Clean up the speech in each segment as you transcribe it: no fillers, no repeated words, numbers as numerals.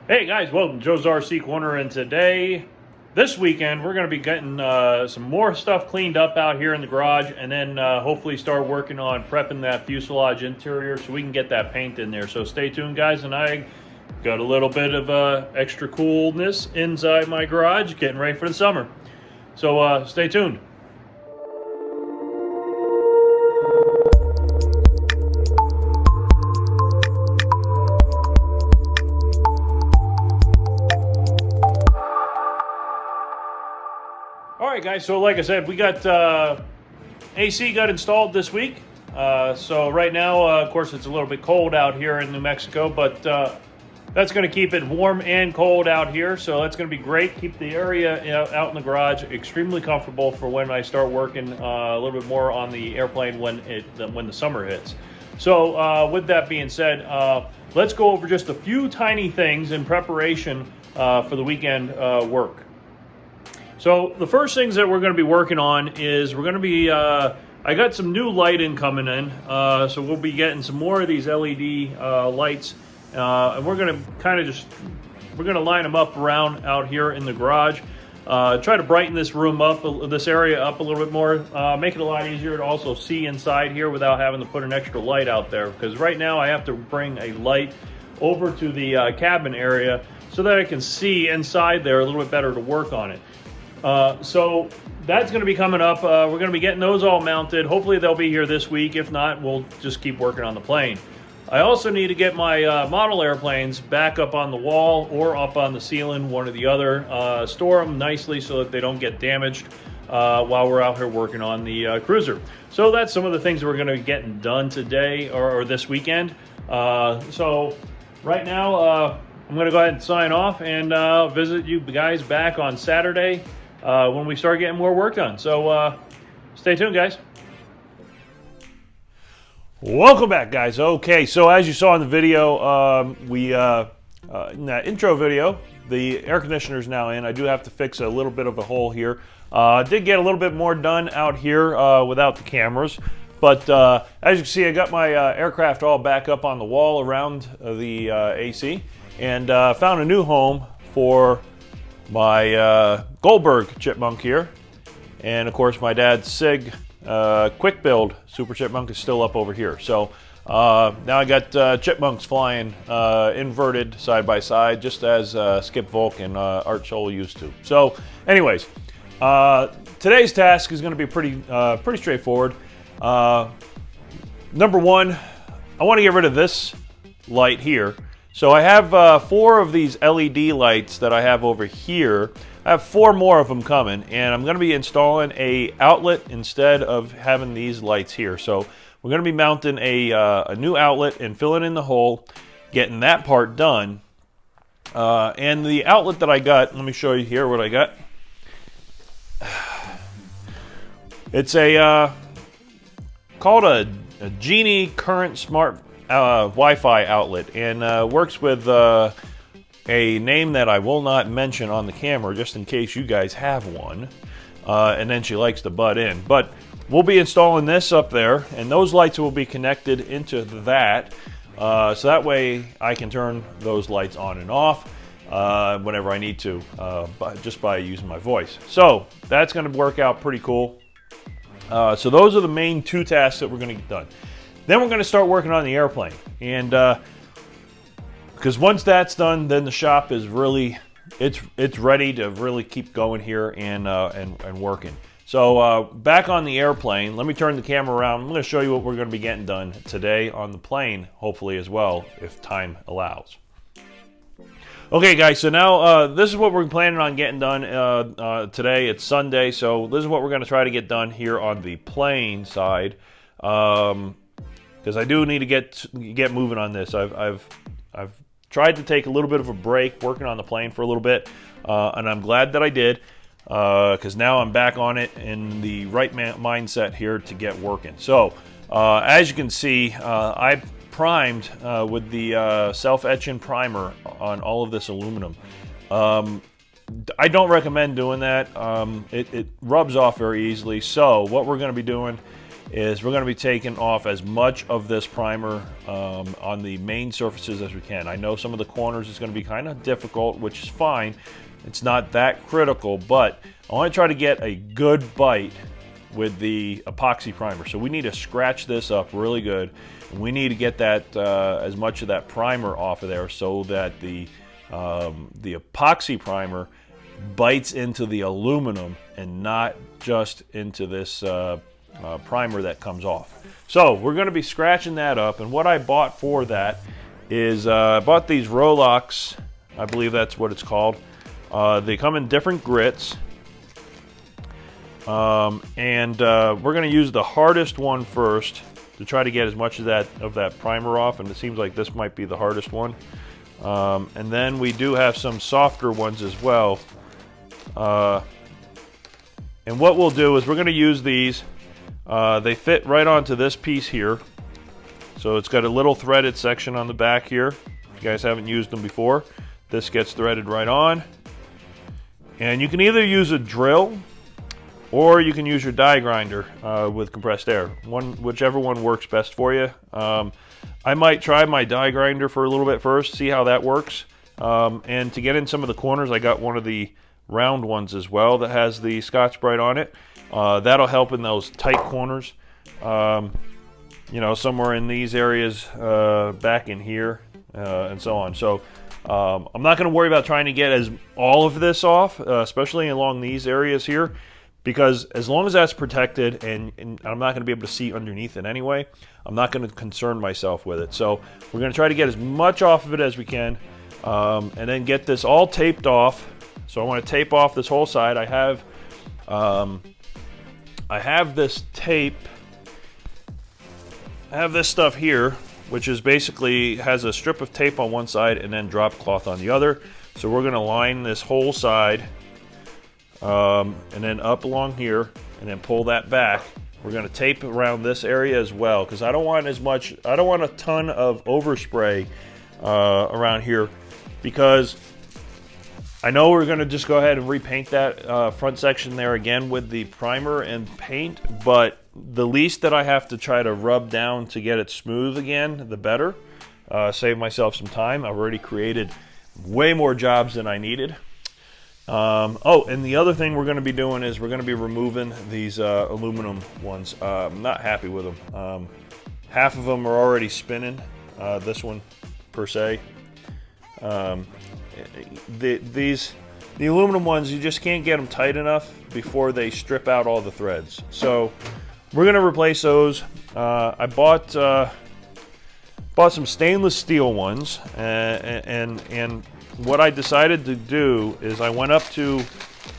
Hey guys, welcome to Joe's RC Corner, and this weekend, we're going to be getting some more stuff cleaned up out here in the garage, and then hopefully start working on prepping that fuselage interior so we can get that paint in there. So stay tuned, guys, and I got a little bit of extra coolness inside my garage, getting ready for the summer. So stay tuned. All right, guys, so like I said, we got AC got installed this week. So right now, of course, it's a little bit cold out here in New Mexico, but that's going to keep it warm and cold out here. So that's going to be great. Keep the area out in the garage extremely comfortable for when I start working a little bit more on the airplane when the summer hits. So with that being said, let's go over just a few tiny things in preparation for the weekend work. So the first things that we're going to be working on is we're going to be, I got some new lighting coming in, so we'll be getting some more of these LED lights, and we're going to we're going to line them up around out here in the garage, try to brighten this room up, this area up a little bit more, make it a lot easier to also see inside here without having to put an extra light out there, because right now I have to bring a light over to the cabin area so that I can see inside there a little bit better to work on it. So that's going to be coming up. We're going to be getting those all mounted. Hopefully they'll be here this week. If not, we'll just keep working on the plane. I also need to get my model airplanes back up on the wall or up on the ceiling, one or the other. Store them nicely so that they don't get damaged while we're out here working on the Cruzer. So that's some of the things that we're going to be getting done today or this weekend. So right now, I'm going to go ahead and sign off and visit you guys back on Saturday when we start getting more work done. So stay tuned, guys. Welcome back, guys. Okay, so as you saw in the video, in that intro video, the air conditioner is now in. I do have to fix a little bit of a hole here. I did get a little bit more done out here without the cameras. But as you can see, I got my aircraft all back up on the wall around the AC, and found a new home for my Goldberg chipmunk here. And of course, my dad's SIG quick build Super Chipmunk is still up over here. So now I got chipmunks flying inverted side by side, just as Skip Volk and Art Scholl used to. So anyways, today's task is going to be pretty straightforward. Number one, I want to get rid of this light here. So I have 4 of these LED lights that I have over here. I have 4 more of them coming, and I'm going to be installing a outlet instead of having these lights here. So we're going to be mounting a new outlet and filling in the hole, getting that part done. And the outlet that I got, let me show you here what I got. It's called a Genie Current Smart Wi-Fi outlet, and works with a name that I will not mention on the camera just in case you guys have one, and then she likes to butt in. But we'll be installing this up there, and those lights will be connected into that, so that way I can turn those lights on and off whenever I need to, just by using my voice. So that's going to work out pretty cool. So those are the main 2 tasks that we're going to get done. Then we're going to start working on the airplane, and because once that's done, then the shop is really it's ready to really keep going here and working. So back on the airplane, let me turn the camera around. I'm going to show you what we're going to be getting done today on the plane, hopefully as well, if time allows. Okay, guys, so now this is what we're planning on getting done today. It's Sunday, so this is what we're going to try to get done here on the plane side. Because I do need to get moving on this. I've tried to take a little bit of a break working on the plane for a little bit, and I'm glad that I did, because now I'm back on it in the right mindset here to get working. So as you can see, I primed with the self-etching primer on all of this aluminum. I don't recommend doing that. It rubs off very easily. So what we're going to be doing is we're going to be taking off as much of this primer on the main surfaces as we can. I know some of the corners is going to be kind of difficult, which is fine. It's not that critical, but I want to try to get a good bite with the epoxy primer. So we need to scratch this up really good. And we need to get that as much of that primer off of there so that the epoxy primer bites into the aluminum and not just into this primer that comes off. So we're going to be scratching that up, and what I bought for that is I bought these Rolox, I believe that's what it's called. They come in different grits, and we're going to use the hardest one first to try to get as much of that primer off, and it seems like this might be the hardest one. And then we do have some softer ones as well. And what we'll do is we're going to use these. They fit right onto this piece here. So it's got a little threaded section on the back here. If you guys haven't used them before, this gets threaded right on. And you can either use a drill or you can use your die grinder with compressed air. Whichever one works best for you. I might try my die grinder for a little bit first, see how that works. And to get in some of the corners, I got one of the round ones as well that has the Scotch-Brite on it. That'll help in those tight corners. You know, somewhere in these areas, back in here, and so on. So I'm not going to worry about trying to get all of this off, especially along these areas here, because as long as that's protected and I'm not going to be able to see underneath it anyway, I'm not going to concern myself with it. So we're going to try to get as much off of it as we can, and then get this all taped off. So I want to tape off this whole side. I have this tape. I have this stuff here, which is basically has a strip of tape on one side and then drop cloth on the other. So we're going to line this whole side, and then up along here, and then pull that back. We're going to tape around this area as well, because I don't want a ton of overspray around here, because I know we're going to just go ahead and repaint that front section there again with the primer and paint, but the least that I have to try to rub down to get it smooth again, the better. Save myself some time. I've already created way more jobs than I needed. Oh, and the other thing we're going to be doing is we're going to be removing these aluminum ones. I'm not happy with them. Half of them are already spinning, this one per se. The aluminum ones, you just can't get them tight enough before they strip out all the threads. So we're going to replace those. I bought some stainless steel ones, and what I decided to do is I went up to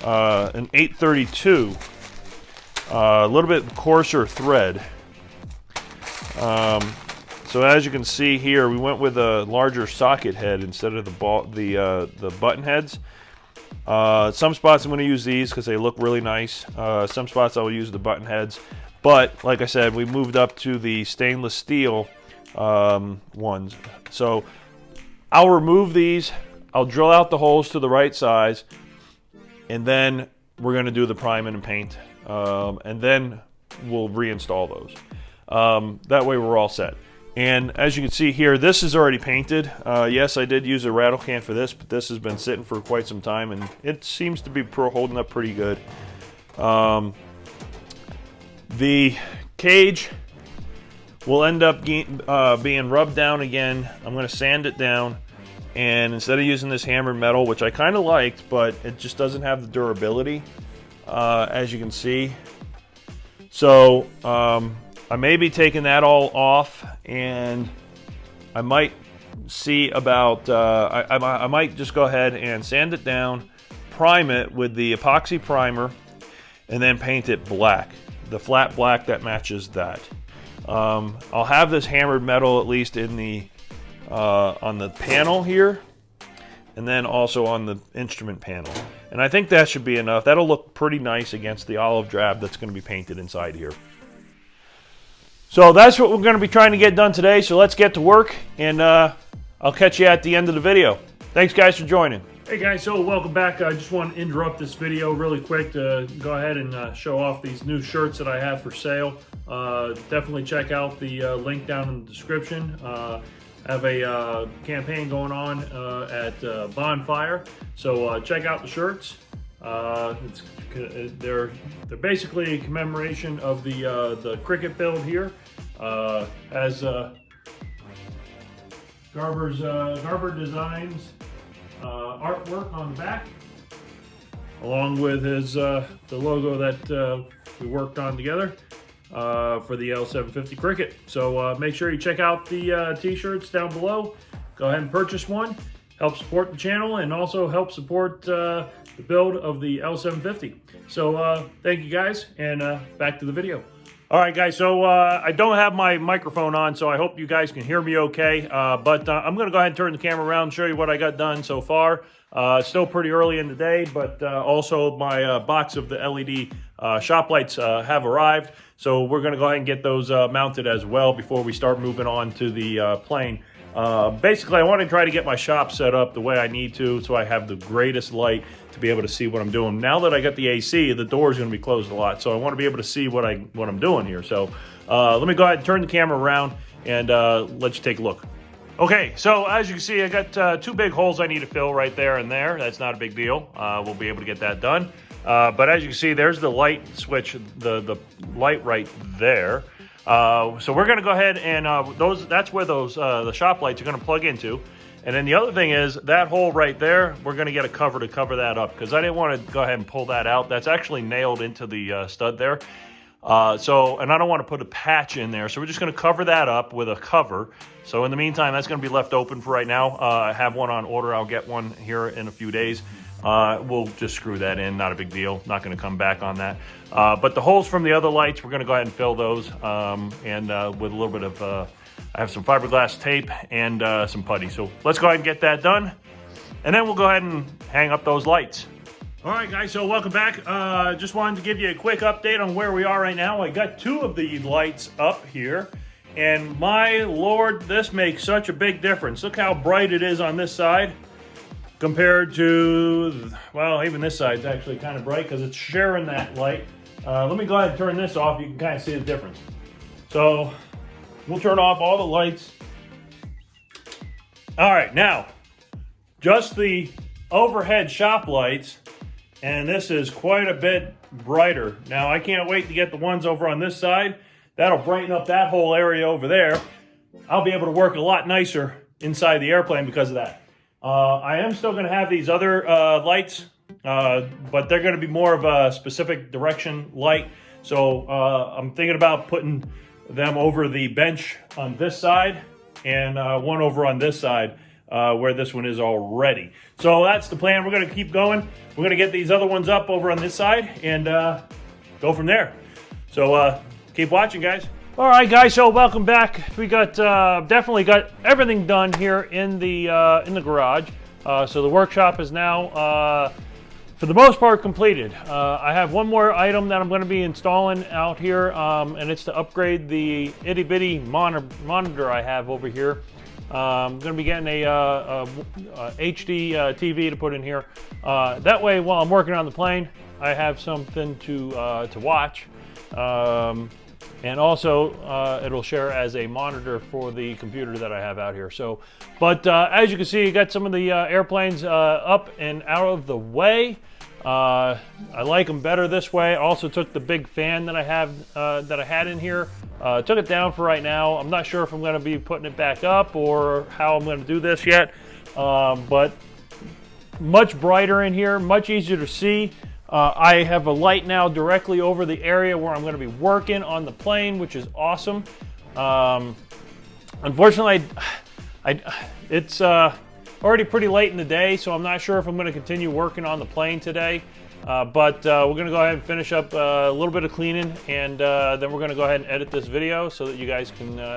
an 832, a little bit coarser thread. So as you can see here, we went with a larger socket head instead of the button heads. Some spots I'm going to use these because they look really nice. Some spots I will use the button heads. But like I said, we moved up to the stainless steel ones. So I'll remove these. I'll drill out the holes to the right size, and then we're going to do the priming and paint, and then we'll reinstall those. That way we're all set. And as you can see here, this is already painted. Yes, I did use a rattle can for this, but this has been sitting for quite some time, and it seems to be holding up pretty good. The cage will end up being rubbed down again. I'm going to sand it down, and instead of using this hammered metal, which I kind of liked, but it just doesn't have the durability, as you can see. So I may be taking that all off, and I might see about, I might just go ahead and sand it down, prime it with the epoxy primer, and then paint it black, the flat black that matches that. I'll have this hammered metal at least in the on the panel here, and then also on the instrument panel. And I think that should be enough. That'll look pretty nice against the olive drab that's going to be painted inside here. So that's what we're going to be trying to get done today. So let's get to work, and I'll catch you at the end of the video. Thanks guys for joining. Hey guys, so welcome back. I just want to interrupt this video really quick to go ahead and show off these new shirts that I have for sale. Definitely check out the link down in the description. I have a campaign going on at Bonfire, so check out the shirts. They're basically a commemoration of the cricket build here. As Garber Designs artwork on the back, along with his the logo that we worked on together for the L750 Cricket. So make sure you check out the t-shirts down below. Go ahead and purchase one. Help support the channel and also help support the build of the L750. So thank you guys, and back to the video. All right, guys, so I don't have my microphone on, so I hope you guys can hear me okay. But I'm going to go ahead and turn the camera around and show you what I got done so far. Still pretty early in the day, but also my box of the LED shop lights have arrived. So we're going to go ahead and get those mounted as well before we start moving on to the plane. Basically, I want to try to get my shop set up the way I need to, so I have the greatest light to be able to see what I'm doing. Now that I got the AC, the door is going to be closed a lot, so I want to be able to see what I'm doing here. So let me go ahead and turn the camera around and let you take a look. Okay, so as you can see, I got two big holes I need to fill right there and there. That's not a big deal. We'll be able to get that done. But as you can see, there's the light switch, the light right there. So we're going to go ahead and that's where those the shop lights are going to plug into. And then the other thing is that hole right there, we're going to get a cover to cover that up, because I didn't want to go ahead and pull that out. That's actually nailed into the stud there. And I don't want to put a patch in there, so we're just going to cover that up with a cover. So in the meantime, that's going to be left open for right now. I have one on order. I'll get one here in a few days. We'll just screw that in, not a big deal. Not going to come back on that. But the holes from the other lights, we're going to go ahead and fill those, and with a little bit of, I have some fiberglass tape and some putty. So let's go ahead and get that done, and then we'll go ahead and hang up those lights. All right, guys, so welcome back. Just wanted to give you a quick update on where we are right now. I got two of the lights up here, and my Lord, this makes such a big difference. Look how bright it is on this side compared to, well, even this side's actually kind of bright because it's sharing that light. Let me go ahead and turn this off. You can kind of see the difference. So we'll turn off all the lights. All right, now, just the overhead shop lights, and this is quite a bit brighter. Now, I can't wait to get the ones over on this side. That'll brighten up that whole area over there. I'll be able to work a lot nicer inside the airplane because of that. I am still going to have these other lights, but they're going to be more of a specific direction light. So I'm thinking about putting them over the bench on this side and one over on this side where this one is already. So that's the plan. We're going to keep going. We're going to get these other ones up over on this side and go from there. So keep watching, guys. All right, guys, so welcome back. We got definitely got everything done here in the garage. So the workshop is now, for the most part, completed. I have one more item that I'm going to be installing out here, and it's to upgrade the itty-bitty monitor I have over here. I'm going to be getting a HD TV to put in here. That way, while I'm working on the plane, I have something to watch. And also, it'll share as a monitor for the computer that I have out here. So, but as you can see, you got some of the airplanes up and out of the way. I like them better this way. Also took the big fan that I have that I had in here, took it down for right now. I'm not sure if I'm going to be putting it back up or how I'm going to do this yet, but much brighter in here, much easier to see. I have a light now directly over the area where I'm going to be working on the plane, which is awesome. Unfortunately, it's already pretty late in the day, so I'm not sure if I'm going to continue working on the plane today. But we're going to go ahead and finish up a little bit of cleaning, and then we're going to go ahead and edit this video so that you guys can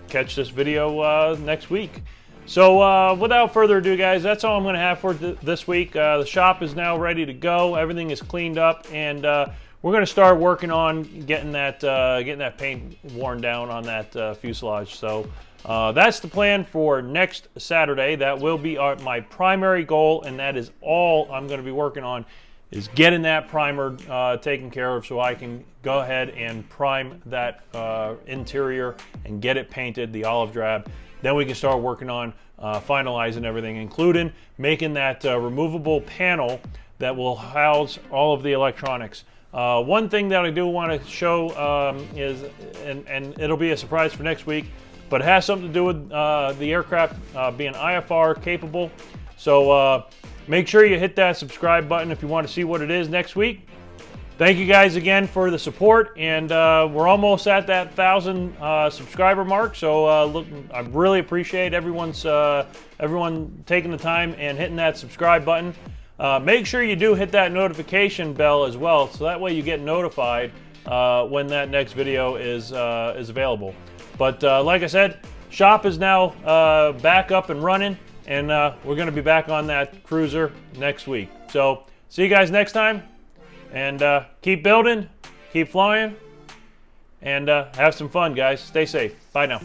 catch this video next week. So without further ado, guys, that's all I'm going to have for this week. The shop is now ready to go. Everything is cleaned up, and we're going to start working on getting that paint worn down on that fuselage. So That's the plan for next Saturday. That will be my primary goal, and that is all I'm going to be working on, is getting that primer taken care of so I can go ahead and prime that interior and get it painted, the olive drab. Then we can start working on finalizing everything, including making that removable panel that will house all of the electronics. One thing that I do want to show is, and it'll be a surprise for next week, but it has something to do with the aircraft being IFR capable. So make sure you hit that subscribe button if you want to see what it is next week. Thank you guys again for the support, and we're almost at that 1,000 subscriber mark. So look, I really appreciate everyone taking the time and hitting that subscribe button. Make sure you do hit that notification bell as well, so that way you get notified when that next video is available. But like I said, shop is now back up and running, and we're going to be back on that Cruzer next week. So see you guys next time, and keep building, keep flying, and have some fun, guys. Stay safe. Bye now.